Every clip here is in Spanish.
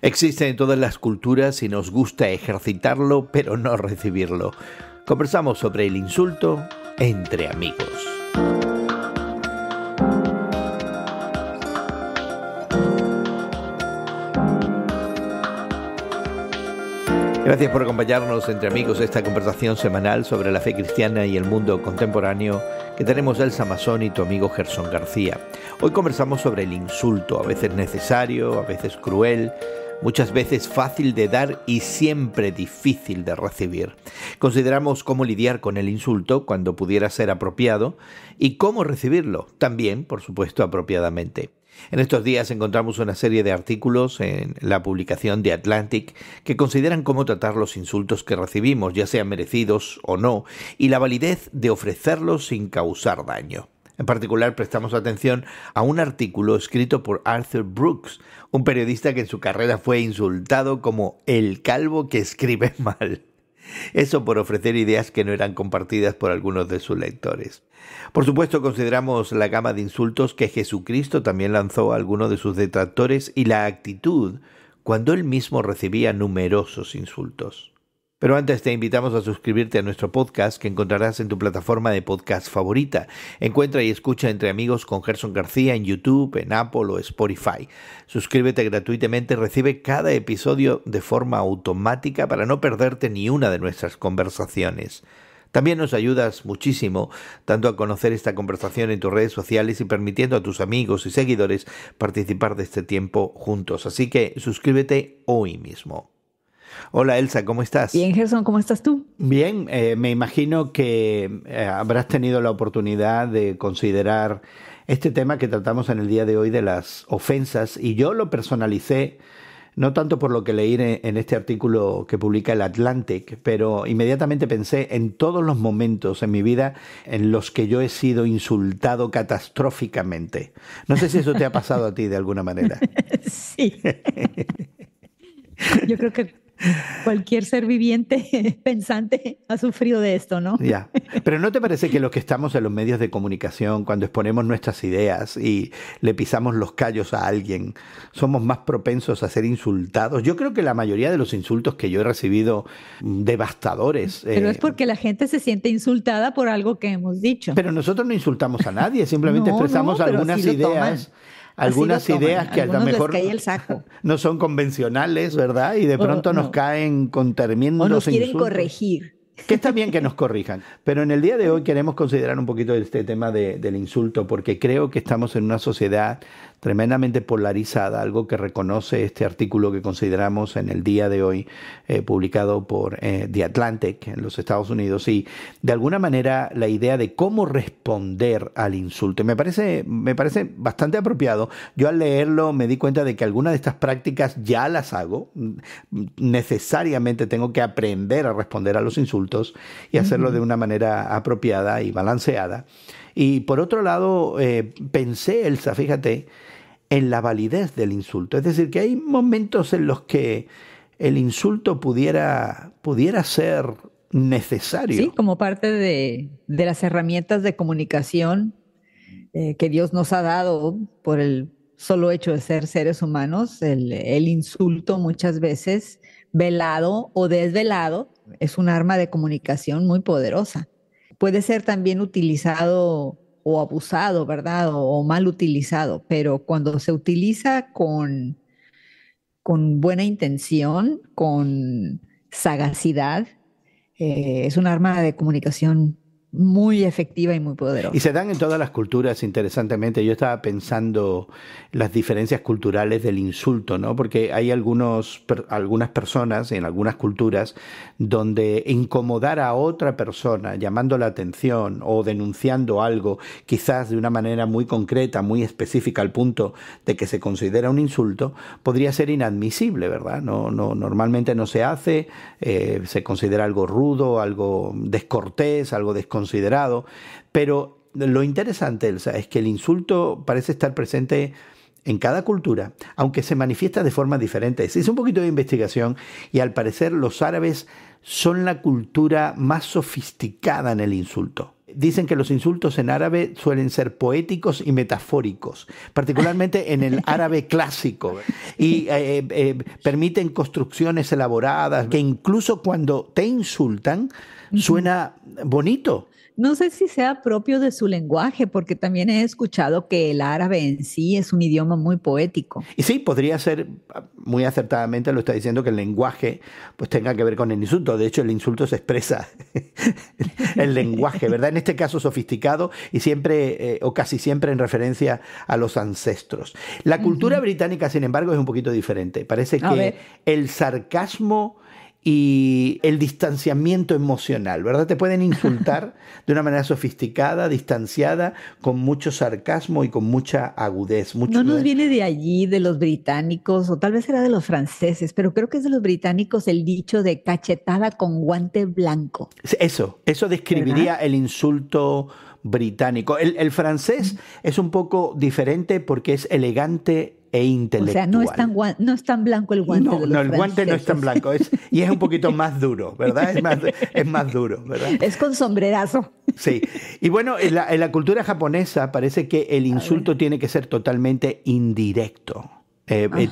Existe en todas las culturas y nos gusta ejercitarlo, pero no recibirlo. Conversamos sobre el insulto entre amigos. Gracias por acompañarnos entre amigos esta conversación semanal sobre la fe cristiana y el mundo contemporáneo que tenemos Elsa Masón y tu amigo Gerson García. Hoy conversamos sobre el insulto, a veces necesario, a veces cruel, muchas veces fácil de dar y siempre difícil de recibir. Consideramos cómo lidiar con el insulto cuando pudiera ser apropiado y cómo recibirlo, también, por supuesto, apropiadamente. En estos días encontramos una serie de artículos en la publicación The Atlantic que consideran cómo tratar los insultos que recibimos, ya sean merecidos o no, y la validez de ofrecerlos sin causar daño. En particular, prestamos atención a un artículo escrito por Arthur Brooks, un periodista que en su carrera fue insultado como el calvo que escribe mal. Eso por ofrecer ideas que no eran compartidas por algunos de sus lectores. Por supuesto, consideramos la gama de insultos que Jesucristo también lanzó a algunos de sus detractores y la actitud cuando él mismo recibía numerosos insultos. Pero antes te invitamos a suscribirte a nuestro podcast que encontrarás en tu plataforma de podcast favorita. Encuentra y escucha Entre Amigos con Gerson García en YouTube, en Apple o Spotify. Suscríbete gratuitamente y recibe cada episodio de forma automática para no perderte ni una de nuestras conversaciones. También nos ayudas muchísimo dando a conocer esta conversación en tus redes sociales y permitiendo a tus amigos y seguidores participar de este tiempo juntos. Así que suscríbete hoy mismo. Hola Elsa, ¿cómo estás? Bien, Gerson, ¿cómo estás tú? Bien, me imagino que habrás tenido la oportunidad de considerar este tema que tratamos en el día de hoy de las ofensas, y yo lo personalicé no tanto por lo que leí en este artículo que publica el Atlantic, pero inmediatamente pensé en todos los momentos en mi vida en los que yo he sido insultado catastróficamente. No sé si eso te ha pasado a ti de alguna manera. Sí. Yo creo que cualquier ser viviente pensante ha sufrido de esto, ¿no? Ya. Pero ¿no te parece que los que estamos en los medios de comunicación, cuando exponemos nuestras ideas y le pisamos los callos a alguien, somos más propensos a ser insultados? Yo creo que la mayoría de los insultos que yo he recibido, devastadores. Pero es porque la gente se siente insultada por algo que hemos dicho. Pero nosotros no insultamos a nadie, simplemente expresamos algunas ideas. Algunas ideas que a lo mejor no son convencionales, ¿verdad? Y de pronto nos caen con tremendos insultos. O nos quieren corregir. Que está bien que nos corrijan. Pero en el día de hoy queremos considerar un poquito este tema del insulto, porque creo que estamos en una sociedad tremendamente polarizada, algo que reconoce este artículo que consideramos en el día de hoy, publicado por The Atlantic en los Estados Unidos, y de alguna manera la idea de cómo responder al insulto. Me parece bastante apropiado. Yo al leerlo me di cuenta de que algunas de estas prácticas ya las hago. Necesariamente tengo que aprender a responder a los insultos y hacerlo de una manera apropiada y balanceada. Y por otro lado, pensé, Elsa, fíjate, en la validez del insulto. Es decir, que hay momentos en los que el insulto pudiera ser necesario. Sí, como parte de las herramientas de comunicación que Dios nos ha dado por el solo hecho de ser seres humanos. El insulto muchas veces, velado o desvelado, es un arma de comunicación muy poderosa. Puede ser también utilizado o abusado, ¿verdad? O mal utilizado, pero cuando se utiliza con buena intención, con sagacidad, es un arma de comunicación muy efectiva y muy poderosa. Y se dan en todas las culturas, interesantemente. Yo estaba pensando las diferencias culturales del insulto, ¿no? Porque hay algunas personas en algunas culturas donde incomodar a otra persona, llamando la atención o denunciando algo, quizás de una manera muy concreta, muy específica, al punto de que se considera un insulto, podría ser inadmisible, ¿verdad? Normalmente no se hace, se considera algo rudo, algo descortés, algo desconsiderado, pero lo interesante, Elsa, es que el insulto parece estar presente en cada cultura, aunque se manifiesta de forma diferente. Se hizo un poquito de investigación y al parecer los árabes son la cultura más sofisticada en el insulto. dicen que los insultos en árabe suelen ser poéticos y metafóricos, particularmente en el árabe clásico, y permiten construcciones elaboradas que incluso cuando te insultan suena bonito. No sé si sea propio de su lenguaje, porque también he escuchado que el árabe en sí es un idioma muy poético. Y sí, podría ser, muy acertadamente lo está diciendo, que el lenguaje pues tenga que ver con el insulto. De hecho, el insulto se expresa el lenguaje, ¿verdad? En este caso sofisticado y siempre o casi siempre en referencia a los ancestros. La cultura británica, sin embargo, es un poquito diferente. Parece que el sarcasmo y el distanciamiento emocional, ¿verdad? Te pueden insultar de una manera sofisticada, distanciada, con mucho sarcasmo y con mucha agudez. No nos viene de allí, de los británicos, o tal vez era de los franceses, pero creo que es de los británicos el dicho de cachetada con guante blanco. Eso describiría, ¿verdad?, el insulto británico. El francés es un poco diferente porque es elegante e intelectual. O sea, no es tan blanco el guante de los franceses. No, el guante no es tan blanco, y es un poquito más duro, ¿verdad? Es más duro, ¿verdad? Es con sombrerazo. Sí. Y bueno, en la cultura japonesa parece que el insulto tiene que ser totalmente indirecto.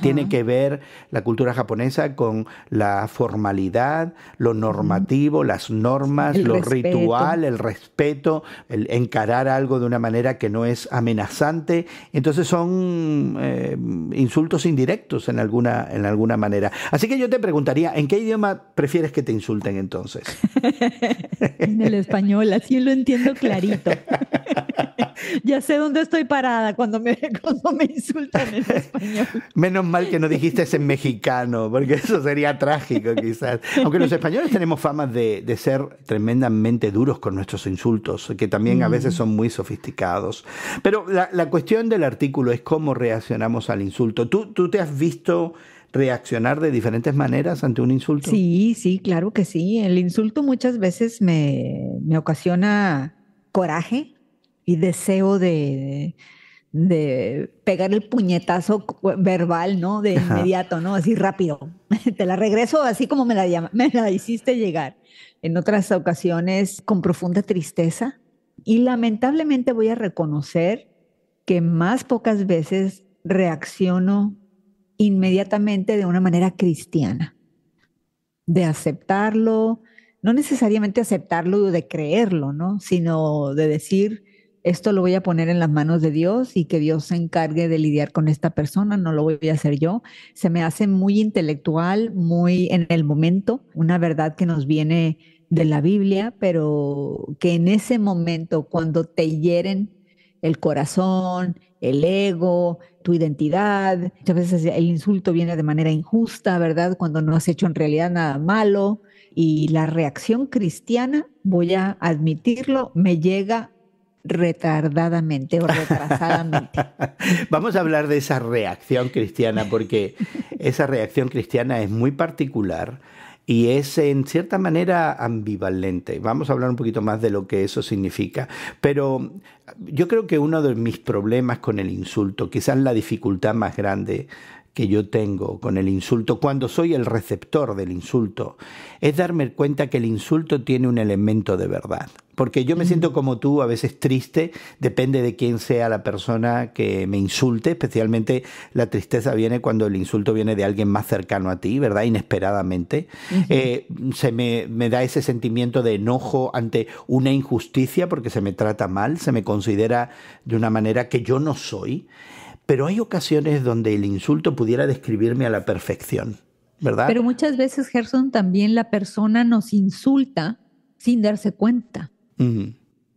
Tiene que ver la cultura japonesa con la formalidad, lo normativo, las normas, lo ritual, el respeto, el encarar algo de una manera que no es amenazante. Entonces son insultos indirectos en alguna manera. Así que yo te preguntaría, ¿en qué idioma prefieres que te insulten entonces? En el español, así lo entiendo clarito. Ya sé dónde estoy parada cuando me insultan en español. Menos mal que no dijiste en mexicano, porque eso sería trágico quizás. Aunque los españoles tenemos fama de ser tremendamente duros con nuestros insultos, que también a veces son muy sofisticados. Pero la cuestión del artículo es cómo reaccionamos al insulto. ¿Tú te has visto reaccionar de diferentes maneras ante un insulto? Sí, claro que sí. El insulto muchas veces me ocasiona coraje y deseo de pegar el puñetazo verbal, ¿no? De inmediato, ¿no? Así rápido. Te la regreso así como me la hiciste llegar. En otras ocasiones con profunda tristeza. Y lamentablemente voy a reconocer que más pocas veces reacciono inmediatamente de una manera cristiana. De aceptarlo, no necesariamente aceptarlo o de creerlo, ¿no? Sino de decir, esto lo voy a poner en las manos de Dios y que Dios se encargue de lidiar con esta persona, no lo voy a hacer yo. Se me hace muy intelectual, muy en el momento, una verdad que nos viene de la Biblia, pero que en ese momento, cuando te hieren el corazón, el ego, tu identidad, muchas veces el insulto viene de manera injusta, ¿verdad? Cuando no has hecho en realidad nada malo. Y la reacción cristiana, voy a admitirlo, me llega retardadamente o retrasadamente. Vamos a hablar de esa reacción cristiana, porque esa reacción cristiana es muy particular y es en cierta manera ambivalente. Vamos a hablar un poquito más de lo que eso significa. Pero yo creo que uno de mis problemas con el insulto, quizás la dificultad más grande que yo tengo con el insulto, cuando soy el receptor del insulto, es darme cuenta que el insulto tiene un elemento de verdad. Porque yo me siento como tú, a veces triste, depende de quién sea la persona que me insulte, especialmente la tristeza viene cuando el insulto viene de alguien más cercano a ti, ¿verdad? Inesperadamente. Se me da ese sentimiento de enojo ante una injusticia porque se me trata mal, se me considera de una manera que yo no soy. Pero hay ocasiones donde el insulto pudiera describirme a la perfección, ¿verdad? Pero muchas veces, Gerson, también la persona nos insulta sin darse cuenta.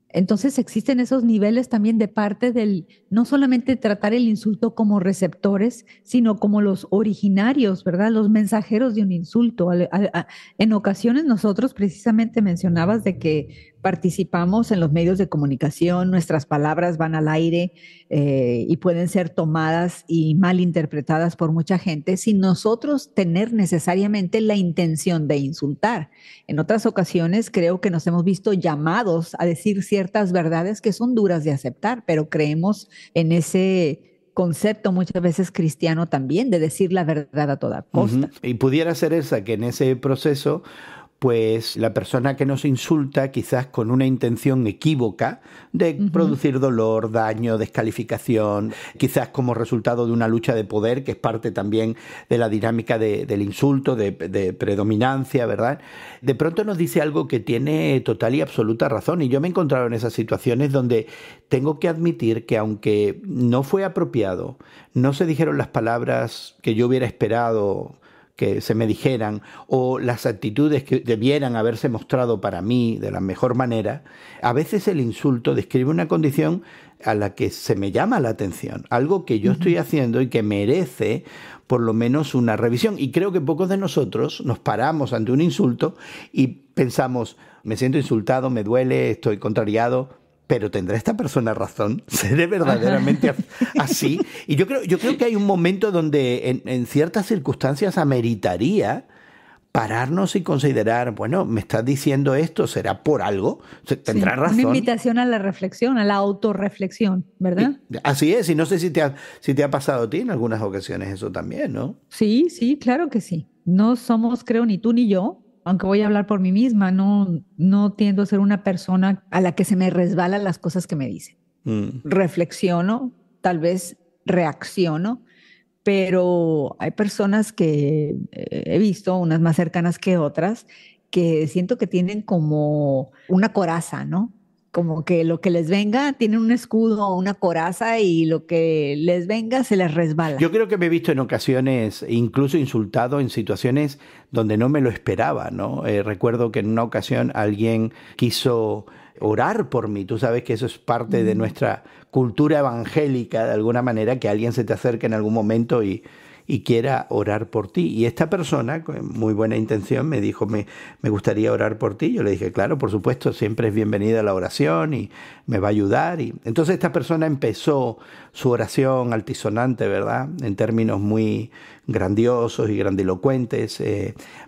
Entonces existen esos niveles también de parte del, no solamente tratar el insulto como receptores, sino como los originarios, ¿verdad? Los mensajeros de un insulto. En ocasiones nosotros precisamente mencionabas de que participamos en los medios de comunicación, nuestras palabras van al aire y pueden ser tomadas y mal interpretadas por mucha gente sin nosotros tener necesariamente la intención de insultar. En otras ocasiones creo que nos hemos visto llamados a decir ciertas verdades que son duras de aceptar, pero creemos en ese concepto muchas veces cristiano también de decir la verdad a toda costa. Y pudiera ser esa que en ese proceso pues la persona que nos insulta, quizás con una intención equívoca de producir dolor, daño, descalificación, quizás como resultado de una lucha de poder, que es parte también de la dinámica del insulto, de predominancia, ¿verdad? De pronto nos dice algo que tiene total y absoluta razón, y yo me he encontrado en esas situaciones donde tengo que admitir que aunque no fue apropiado, no se dijeron las palabras que yo hubiera esperado que se me dijeran, o las actitudes que debieran haberse mostrado para mí de la mejor manera, a veces el insulto describe una condición a la que se me llama la atención, algo que yo estoy haciendo y que merece por lo menos una revisión. Y creo que pocos de nosotros nos paramos ante un insulto y pensamos, me siento insultado, me duele, estoy contrariado. Pero ¿tendrá esta persona razón? ¿Seré verdaderamente así? Y yo creo que hay un momento donde en ciertas circunstancias ameritaría pararnos y considerar, bueno, me estás diciendo esto, ¿será por algo? ¿Tendrá razón? Una invitación a la reflexión, a la autorreflexión, ¿verdad? Así es, y no sé si te ha pasado a ti en algunas ocasiones eso también, ¿no? Sí, claro que sí. No somos, creo, ni tú ni yo, aunque voy a hablar por mí misma, no tiendo a ser una persona a la que se me resbalan las cosas que me dicen. Reflexiono, tal vez reacciono, pero hay personas que he visto, unas más cercanas que otras, que siento que tienen como una coraza, ¿no? Como que lo que les venga, tienen un escudo o una coraza y lo que les venga se les resbala. Yo creo que me he visto en ocasiones, incluso insultado en situaciones donde no me lo esperaba, ¿no? Recuerdo que en una ocasión alguien quiso orar por mí. Tú sabes que eso es parte de nuestra cultura evangélica, de alguna manera, que alguien se te acerque en algún momento y quiera orar por ti. Y esta persona, con muy buena intención, me dijo, me gustaría orar por ti. Yo le dije, claro, por supuesto, siempre es bienvenida la oración y me va a ayudar. Y entonces esta persona empezó su oración altisonante, ¿verdad? En términos muy grandiosos y grandilocuentes,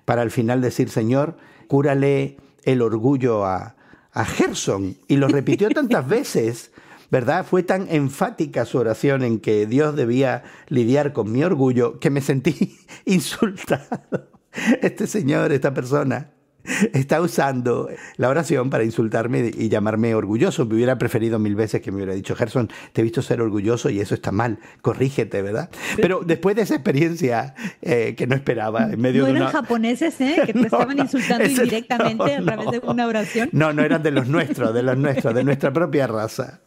para al final decir, Señor, cúrale el orgullo a Gerson. Y lo repitió tantas veces, ¿verdad? Fue tan enfática su oración en que Dios debía lidiar con mi orgullo que me sentí insultado. Este señor, esta persona, está usando la oración para insultarme y llamarme orgulloso. Me hubiera preferido 1000 veces que me hubiera dicho, Gerson, te he visto ser orgulloso y eso está mal, corrígete, ¿verdad? Pero después de esa experiencia que no esperaba, en medio no de eran una... japoneses, que te estaban insultando indirectamente a través de una oración. No eran de los nuestros, de nuestra propia raza.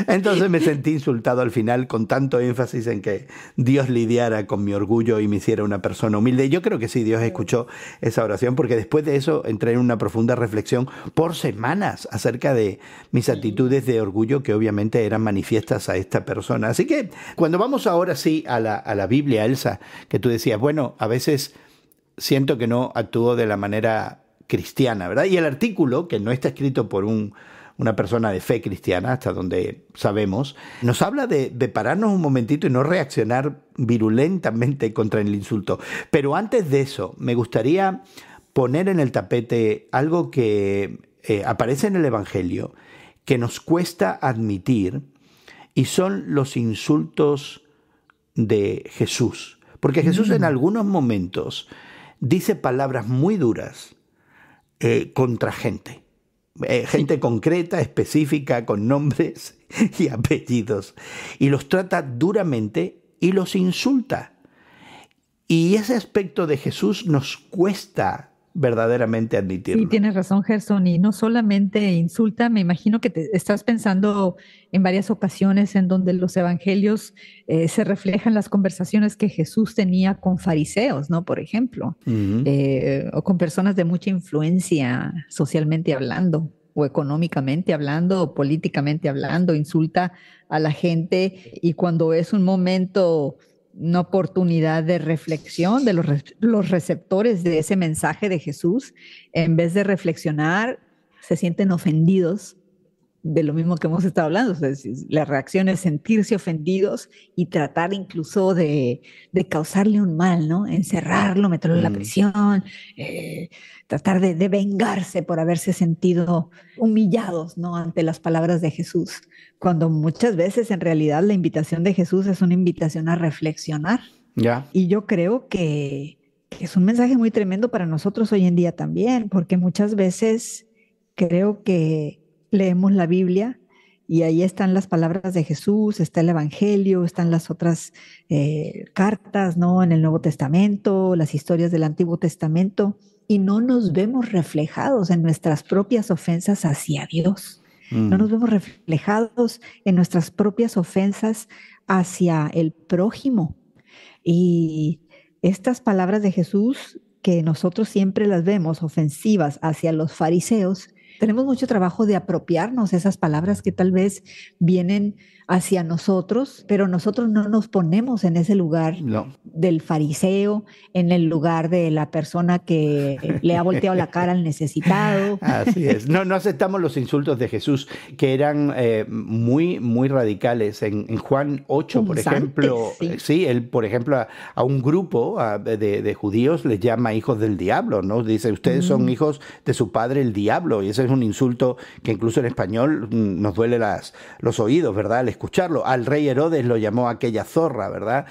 Entonces me sentí insultado al final con tanto énfasis en que Dios lidiara con mi orgullo y me hiciera una persona humilde. Y yo creo que sí, Dios escuchó esa oración, porque después de eso entré en una profunda reflexión por semanas acerca de mis actitudes de orgullo que obviamente eran manifiestas a esta persona. Así que cuando vamos ahora sí a la Biblia, Elsa, que tú decías, bueno, a veces siento que no actúo de la manera cristiana, ¿verdad? Y el artículo, que no está escrito por una persona de fe cristiana, hasta donde sabemos, nos habla de pararnos un momentito y no reaccionar virulentamente contra el insulto. Pero antes de eso, me gustaría poner en el tapete algo que aparece en el Evangelio, que nos cuesta admitir, y son los insultos de Jesús. Porque Jesús en algunos momentos dice palabras muy duras contra gente. Gente concreta, específica, con nombres y apellidos. Y los trata duramente y los insulta. Y ese aspecto de Jesús nos cuesta verdaderamente admitirlo. Sí, tienes razón, Gerson, y no solamente insulta, me imagino que te estás pensando en varias ocasiones en donde los evangelios se reflejan las conversaciones que Jesús tenía con fariseos, ¿no? Por ejemplo, o con personas de mucha influencia socialmente hablando, o económicamente hablando, o políticamente hablando, insulta a la gente, y cuando es un momento, una oportunidad de reflexión de los receptores de ese mensaje de Jesús, en vez de reflexionar, se sienten ofendidos de lo mismo que hemos estado hablando. O sea, la reacción es sentirse ofendidos y tratar incluso de causarle un mal, ¿no? Encerrarlo, meterlo en la prisión, tratar de vengarse por haberse sentido humillados, ¿no? Ante las palabras de Jesús, cuando muchas veces en realidad la invitación de Jesús es una invitación a reflexionar. Ya. Y yo creo que que es un mensaje muy tremendo para nosotros hoy en día también, porque muchas veces creo que leemos la Biblia y ahí están las palabras de Jesús, está el Evangelio, están las otras cartas, ¿no? En el Nuevo Testamento, las historias del Antiguo Testamento, y no nos vemos reflejados en nuestras propias ofensas hacia Dios. No nos vemos reflejados en nuestras propias ofensas hacia el prójimo. Y estas palabras de Jesús, que nosotros siempre las vemos ofensivas hacia los fariseos, tenemos mucho trabajo de apropiarnos esas palabras que tal vez vienen hacia nosotros, pero nosotros no nos ponemos en ese lugar del fariseo, en el lugar de la persona que le ha volteado la cara al necesitado. Así es. No aceptamos los insultos de Jesús, que eran muy, muy radicales. En Juan 8, por ejemplo, sí, él, por ejemplo, a un grupo de judíos les llama hijos del diablo, ¿no? Dice, ustedes son hijos de su padre el diablo, y ese es un insulto que incluso en español nos duele los oídos, ¿verdad? Al escucharlo. Al rey Herodes lo llamó aquella zorra, ¿verdad?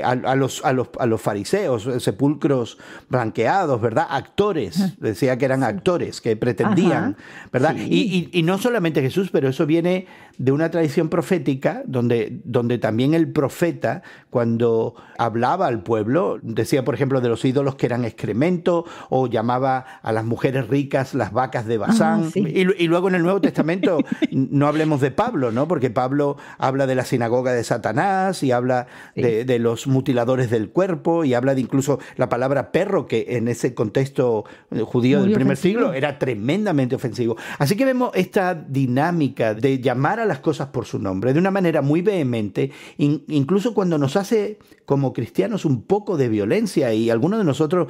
A los fariseos, sepulcros blanqueados, ¿verdad? Actores, decía que eran actores, que pretendían, ¿verdad? Sí. Y no solamente Jesús, pero eso viene de una tradición profética donde también el profeta, cuando hablaba al pueblo, decía, por ejemplo, de los ídolos que eran excremento, o llamaba a las mujeres ricas las vacas de Basán. Sí. Y luego en el Nuevo Testamento, no hablemos de Pablo, ¿no? Porque Pablo habla de la sinagoga de Satanás y habla de los mutiladores del cuerpo, y habla de incluso la palabra perro, que en ese contexto judío muy del primer siglo era tremendamente ofensivo. Así que vemos esta dinámica de llamar a las cosas por su nombre de una manera muy vehemente, incluso cuando nos hace como cristianos un poco de violencia, y algunos de nosotros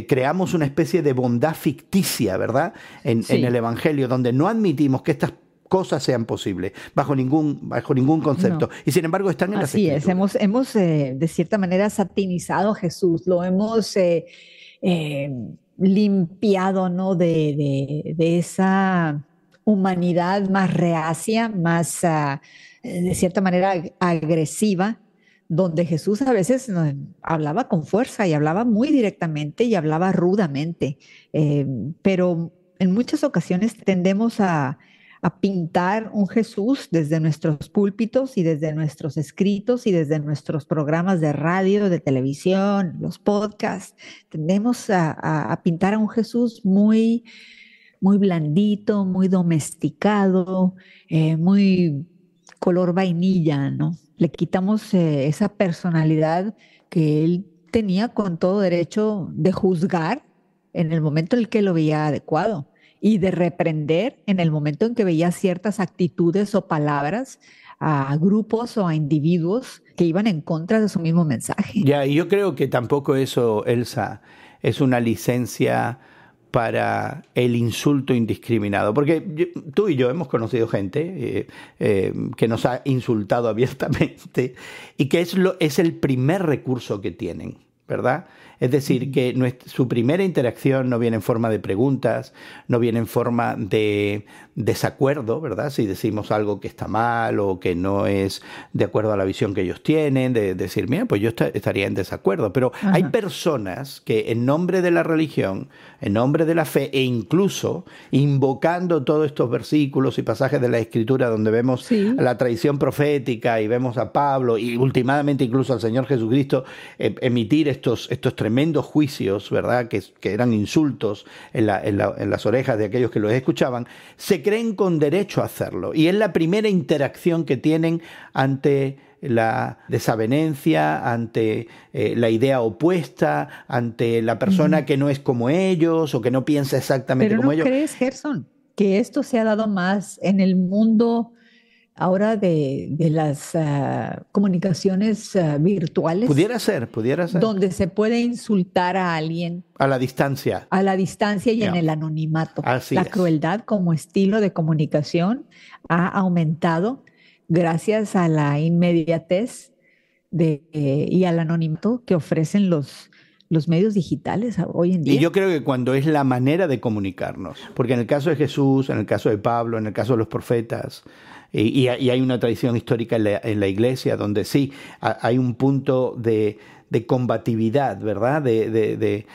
creamos una especie de bondad ficticia, ¿verdad? En el Evangelio, donde no admitimos que estas cosas sean posibles, bajo ningún concepto. No. Y sin embargo están en las Escrituras. Así es, hemos de cierta manera satinizado a Jesús, lo hemos limpiado, ¿no? de esa humanidad más reacia, más de cierta manera agresiva, donde Jesús a veces hablaba con fuerza y hablaba muy directamente y hablaba rudamente, pero en muchas ocasiones tendemos a pintar un Jesús desde nuestros púlpitos y desde nuestros escritos y desde nuestros programas de radio, de televisión, los podcasts. Tendemos a pintar a un Jesús muy, muy blandito, muy domesticado, muy color vainilla, ¿no? Le quitamos esa personalidad que él tenía con todo derecho de juzgar en el momento en el que lo veía adecuado, y de reprender en el momento en que veía ciertas actitudes o palabras a grupos o a individuos que iban en contra de su mismo mensaje. Ya, y yo creo que tampoco eso, Elsa, es una licencia para el insulto indiscriminado, porque tú y yo hemos conocido gente que nos ha insultado abiertamente, y que es el primer recurso que tienen, ¿verdad? Es decir, que su primera interacción no viene en forma de preguntas, no viene en forma de desacuerdo, ¿verdad? Si decimos algo que está mal o que no es de acuerdo a la visión que ellos tienen, de decir, mira, pues yo estaría en desacuerdo. Pero hay personas que en nombre de la religión, en nombre de la fe, e incluso invocando todos estos versículos y pasajes de la Escritura donde vemos la tradición profética y vemos a Pablo y últimamente incluso al Señor Jesucristo emitir estos tremendos juicios, ¿verdad? Que eran insultos en las orejas de aquellos que los escuchaban, se creen con derecho a hacerlo. Y es la primera interacción que tienen ante la desavenencia, ante la idea opuesta, ante la persona que no es como ellos o que no piensa exactamente como ellos. ¿Pero no crees, Gerson, que esto se ha dado más en el mundo ahora de las comunicaciones virtuales? Pudiera ser. Donde se puede insultar a alguien. A la distancia. A la distancia y en el anonimato. Así la es. Crueldad como estilo de comunicación ha aumentado gracias a la inmediatez y al anonimato que ofrecen los medios digitales hoy en día. Y yo creo que cuando es la manera de comunicarnos, porque en el caso de Jesús, en el caso de Pablo, en el caso de los profetas, y hay una tradición histórica en la iglesia donde sí hay un punto de de combatividad, ¿verdad? De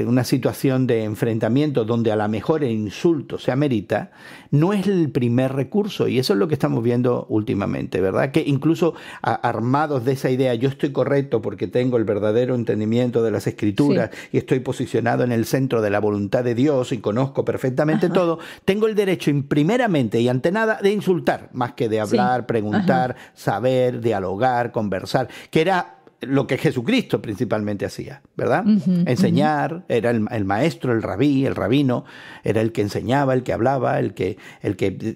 una situación de enfrentamiento donde a lo mejor el insulto se amerita, no es el primer recurso, y eso es lo que estamos viendo últimamente, ¿verdad? Que incluso armados de esa idea, yo estoy correcto porque tengo el verdadero entendimiento de las Escrituras, sí, y estoy posicionado en el centro de la voluntad de Dios y conozco perfectamente todo, tengo el derecho primeramente y ante nada de insultar, más que de hablar, sí, preguntar, saber, dialogar, conversar, que era lo que Jesucristo principalmente hacía, ¿verdad? Enseñar, era el maestro, el rabí, el rabino, era el que enseñaba, el que hablaba, el que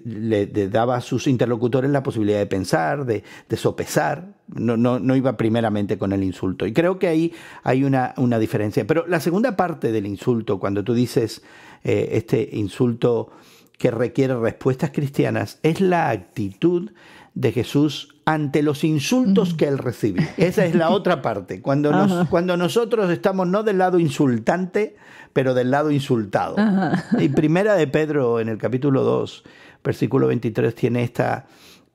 le daba a sus interlocutores la posibilidad de pensar, de sopesar, no iba primeramente con el insulto. Y creo que ahí hay una diferencia. Pero la segunda parte del insulto, cuando tú dices este insulto que requiere respuestas cristianas, es la actitud de Jesús ante los insultos que él recibe. Esa es la otra parte, cuando nosotros estamos no del lado insultante, pero del lado insultado. Y primera de Pedro, en el capítulo 2, versículo 23, tiene esta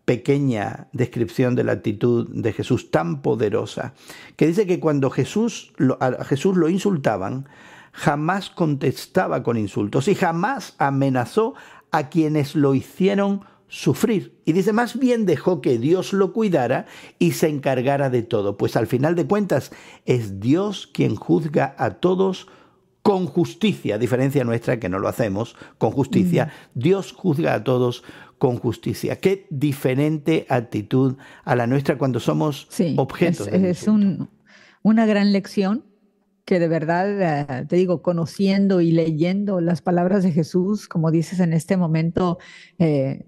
pequeña descripción de la actitud de Jesús tan poderosa, que dice que cuando a Jesús lo insultaban, jamás contestaba con insultos y jamás amenazó a quienes lo hicieron sufrir. Y dice, más bien dejó que Dios lo cuidara y se encargara de todo. Pues al final de cuentas es Dios quien juzga a todos con justicia, a diferencia nuestra que no lo hacemos con justicia. Dios juzga a todos con justicia. Qué diferente actitud a la nuestra cuando somos objetos de insulto. Es una gran lección que de verdad, te digo, conociendo y leyendo las palabras de Jesús, como dices en este momento,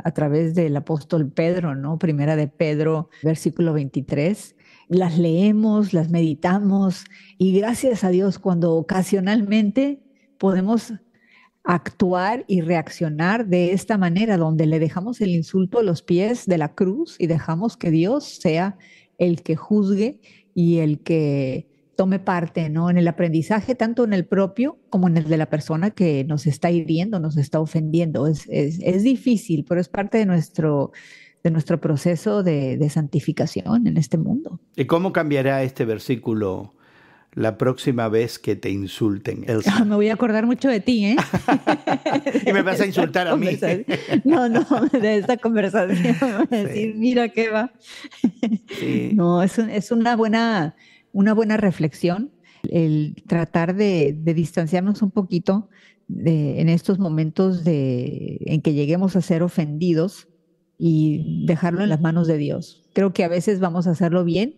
a través del apóstol Pedro, ¿no? Primera de Pedro, versículo 23, las leemos, las meditamos, y gracias a Dios cuando ocasionalmente podemos actuar y reaccionar de esta manera, donde le dejamos el insulto a los pies de la cruz y dejamos que Dios sea el que juzgue y el que tome parte, ¿no? En el aprendizaje, tanto en el propio como en el de la persona que nos está hiriendo, nos está ofendiendo. Es difícil, pero es parte de nuestro proceso de santificación en este mundo. ¿Y cómo cambiará este versículo la próxima vez que te insulten, Elsa? Me voy a acordar mucho de ti, ¿eh? Y me vas a insultar a mí. No, de esta conversación. Me vas a decir, mira qué va. Sí. No, es una buena reflexión, el tratar de distanciarnos un poquito en estos momentos en que lleguemos a ser ofendidos y dejarlo en las manos de Dios. Creo que a veces vamos a hacerlo bien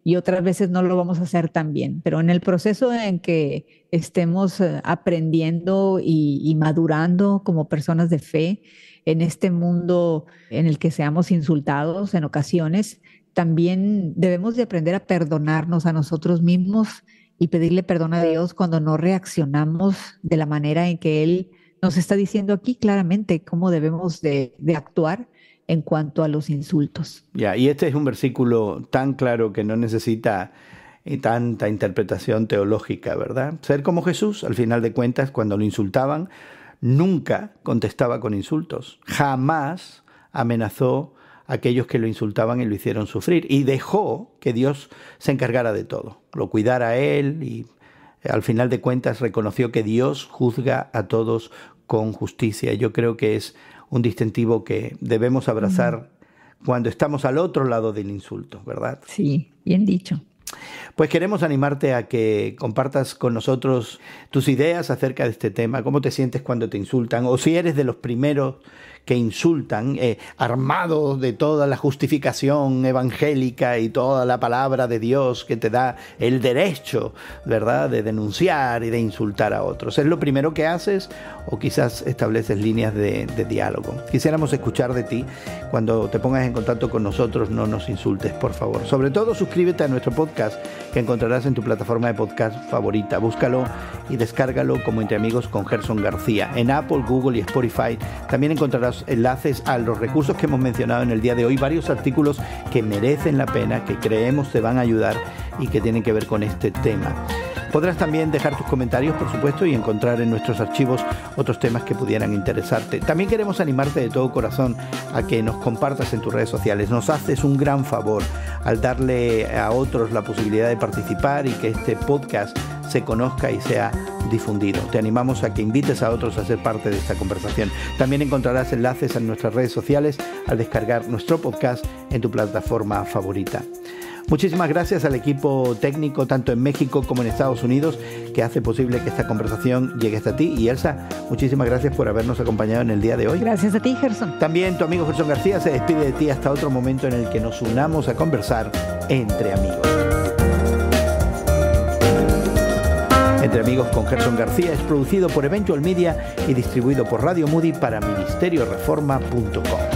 y otras veces no lo vamos a hacer tan bien, pero en el proceso en que estemos aprendiendo y madurando como personas de fe en este mundo en el que seamos insultados en ocasiones, también debemos de aprender a perdonarnos a nosotros mismos y pedirle perdón a Dios cuando no reaccionamos de la manera en que Él nos está diciendo aquí claramente cómo debemos de actuar en cuanto a los insultos. Y este es un versículo tan claro que no necesita tanta interpretación teológica, ¿verdad? Ser como Jesús, al final de cuentas, cuando lo insultaban, nunca contestaba con insultos, jamás amenazó a aquellos que lo insultaban y lo hicieron sufrir, y dejó que Dios se encargara de todo, lo cuidara a él, y al final de cuentas reconoció que Dios juzga a todos con justicia. Yo creo que es un distintivo que debemos abrazar cuando estamos al otro lado del insulto, ¿verdad? Sí, bien dicho. Pues queremos animarte a que compartas con nosotros tus ideas acerca de este tema, cómo te sientes cuando te insultan, o si eres de los primeros que insultan, armados de toda la justificación evangélica y toda la palabra de Dios que te da el derecho, ¿verdad?, de denunciar y de insultar a otros. ¿Es lo primero que haces o quizás estableces líneas de diálogo? Quisiéramos escuchar de ti. Cuando te pongas en contacto con nosotros, no nos insultes, por favor. Sobre todo, suscríbete a nuestro podcast que encontrarás en tu plataforma de podcast favorita. Búscalo y descárgalo como Entre Amigos con Gerson García. En Apple, Google y Spotify también encontrarás los enlaces a los recursos que hemos mencionado en el día de hoy, varios artículos que merecen la pena, que creemos te van a ayudar y que tienen que ver con este tema. Podrás también dejar tus comentarios, por supuesto, y encontrar en nuestros archivos otros temas que pudieran interesarte. También queremos animarte de todo corazón a que nos compartas en tus redes sociales. Nos haces un gran favor al darle a otros la posibilidad de participar y que este podcast se conozca y sea difundido. Te animamos a que invites a otros a ser parte de esta conversación. También encontrarás enlaces en nuestras redes sociales al descargar nuestro podcast en tu plataforma favorita. Muchísimas gracias al equipo técnico, tanto en México como en Estados Unidos, que hace posible que esta conversación llegue hasta ti. Y Elsa, muchísimas gracias por habernos acompañado en el día de hoy. Gracias a ti, Gerson. También tu amigo Gerson García se despide de ti hasta otro momento en el que nos unamos a conversar entre amigos. Entre Amigos con Gerson García es producido por Eventual Media y distribuido por Radio Moody para ministerioreforma.com.